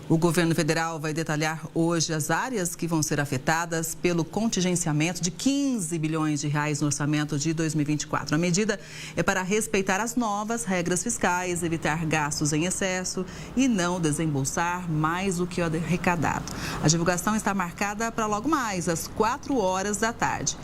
O governo federal vai detalhar hoje as áreas que vão ser afetadas pelo contingenciamento de 15 bilhões de reais no orçamento de 2024. A medida é para respeitar as novas regras fiscais, evitar gastos em excesso e não desembolsar mais do que o arrecadado. A divulgação está marcada para logo mais, às 4 horas da tarde.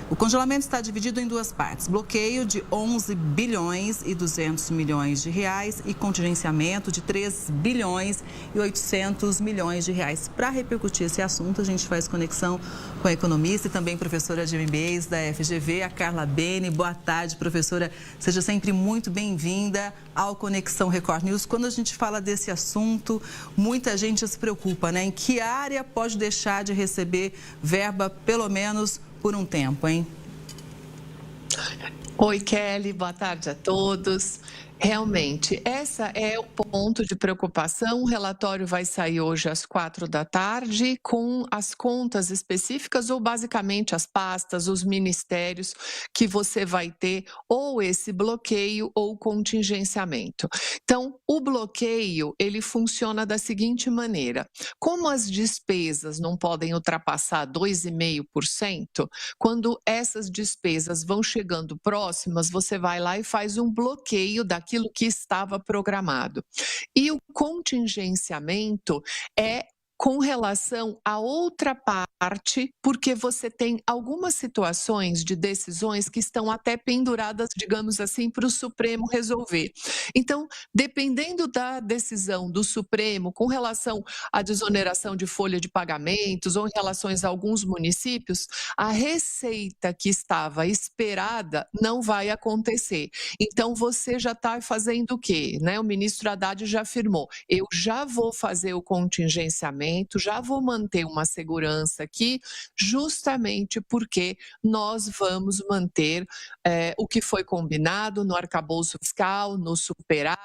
O congelamento está dividido em duas partes. Bloqueio de 11 bilhões e 200 milhões de reais e contingenciamento de 3 bilhões e 800 milhões de reais. Para repercutir esse assunto, a gente faz conexão com a economista e também professora de MBAs da FGV, a Carla Bene. Boa tarde, professora. Seja sempre muito bem-vinda ao Conexão Record News. Quando a gente fala desse assunto, muita gente se preocupa, né? Em que área pode deixar de receber verba, pelo menos por um tempo, hein? Oi, Kelly, boa tarde a todos. Realmente, essa é o ponto de preocupação. O relatório vai sair hoje às 4 da tarde com as contas específicas ou basicamente as pastas, os ministérios que você vai ter ou esse bloqueio ou contingenciamento. Então, o bloqueio, ele funciona da seguinte maneira. Como as despesas não podem ultrapassar 2,5%, quando essas despesas vão chegando próximas, você vai lá e faz um bloqueio daquilo que estava programado. E o contingenciamento é com relação a outra parte, porque você tem algumas situações de decisões que estão até penduradas, digamos assim, para o Supremo resolver. Então, dependendo da decisão do Supremo com relação à desoneração de folha de pagamentos ou em relação a alguns municípios, a receita que estava esperada não vai acontecer. Então, você já está fazendo o quê? O ministro Haddad já afirmou, eu já vou fazer o contingenciamento, já vou manter uma segurança aqui, justamente porque nós vamos manter o que foi combinado no arcabouço fiscal, no superávit,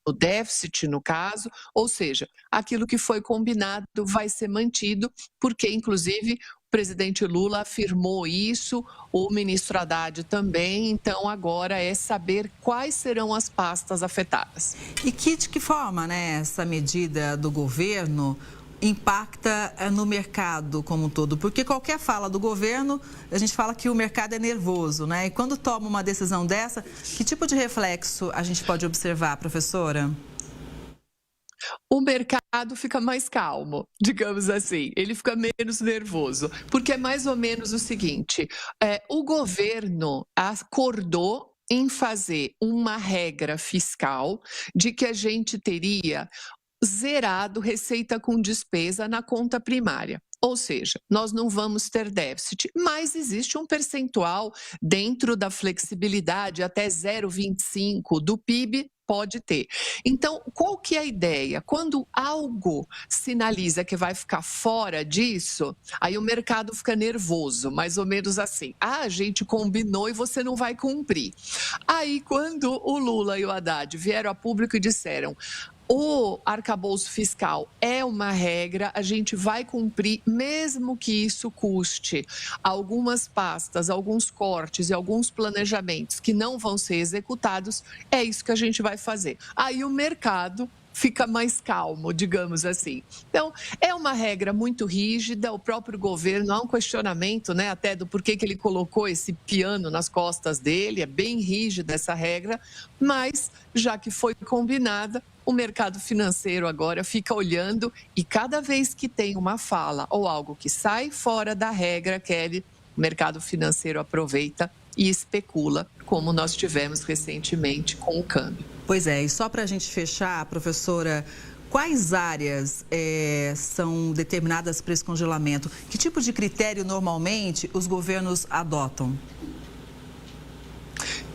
no déficit, no caso, ou seja, aquilo que foi combinado vai ser mantido, porque, inclusive, o presidente Lula afirmou isso, o ministro Haddad também, então agora é saber quais serão as pastas afetadas. E de que forma, essa medida do governo impacta no mercado como um todo? Porque qualquer fala do governo, a gente fala que o mercado é nervoso, E quando toma uma decisão dessa, que tipo de reflexo a gente pode observar, professora? O mercado fica mais calmo, digamos assim, ele fica menos nervoso, porque é mais ou menos o seguinte, o governo acordou em fazer uma regra fiscal de que a gente teria zerado receita com despesa na conta primária. Ou seja, nós não vamos ter déficit, mas existe um percentual dentro da flexibilidade, até 0,25 do PIB, pode ter. Então, qual que é a ideia? Quando algo sinaliza que vai ficar fora disso, aí o mercado fica nervoso, mais ou menos assim. A gente combinou e você não vai cumprir. Aí, quando o Lula e o Haddad vieram a público e disseram, o arcabouço fiscal é uma regra, a gente vai cumprir, mesmo que isso custe algumas pastas, alguns cortes e alguns planejamentos que não vão ser executados, é isso que a gente vai fazer. Aí o mercado fica mais calmo, digamos assim. Então, é uma regra muito rígida, o próprio governo, há um questionamento, até do porquê que ele colocou esse piano nas costas dele, é bem rígida essa regra, mas, já que foi combinada, o mercado financeiro agora fica olhando e cada vez que tem uma fala ou algo que sai fora da regra, Kelly, o mercado financeiro aproveita e especula, como nós tivemos recentemente com o câmbio. Pois é, e só para a gente fechar, professora, quais áreas são determinadas para esse congelamento? Que tipo de critério normalmente os governos adotam?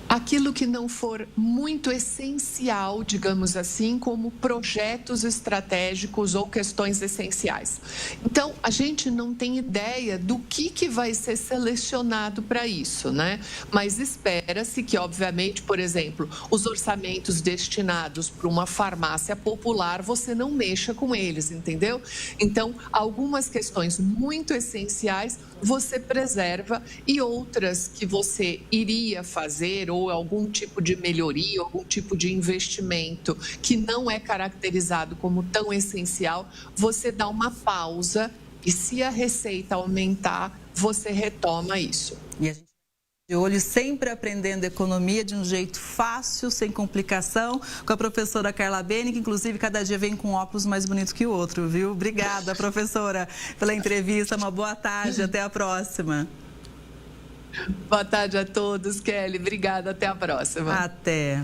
Aquilo que não for muito essencial, digamos assim, como projetos estratégicos ou questões essenciais. Então, a gente não tem ideia do que vai ser selecionado para isso, Mas espera-se que, obviamente, por exemplo, os orçamentos destinados para uma farmácia popular, você não mexa com eles, entendeu? Então, algumas questões muito essenciais você preserva e outras que você iria fazer ou ou algum tipo de melhoria, algum tipo de investimento que não é caracterizado como tão essencial, você dá uma pausa e se a receita aumentar, você retoma isso. E a gente de olho, sempre aprendendo economia de um jeito fácil, sem complicação, com a professora Carla Bene, que inclusive cada dia vem com óculos mais bonitos que o outro, viu? Obrigada, professora, pela entrevista. Uma boa tarde, até a próxima. Boa tarde a todos, Kelly. Obrigada, até a próxima. Até.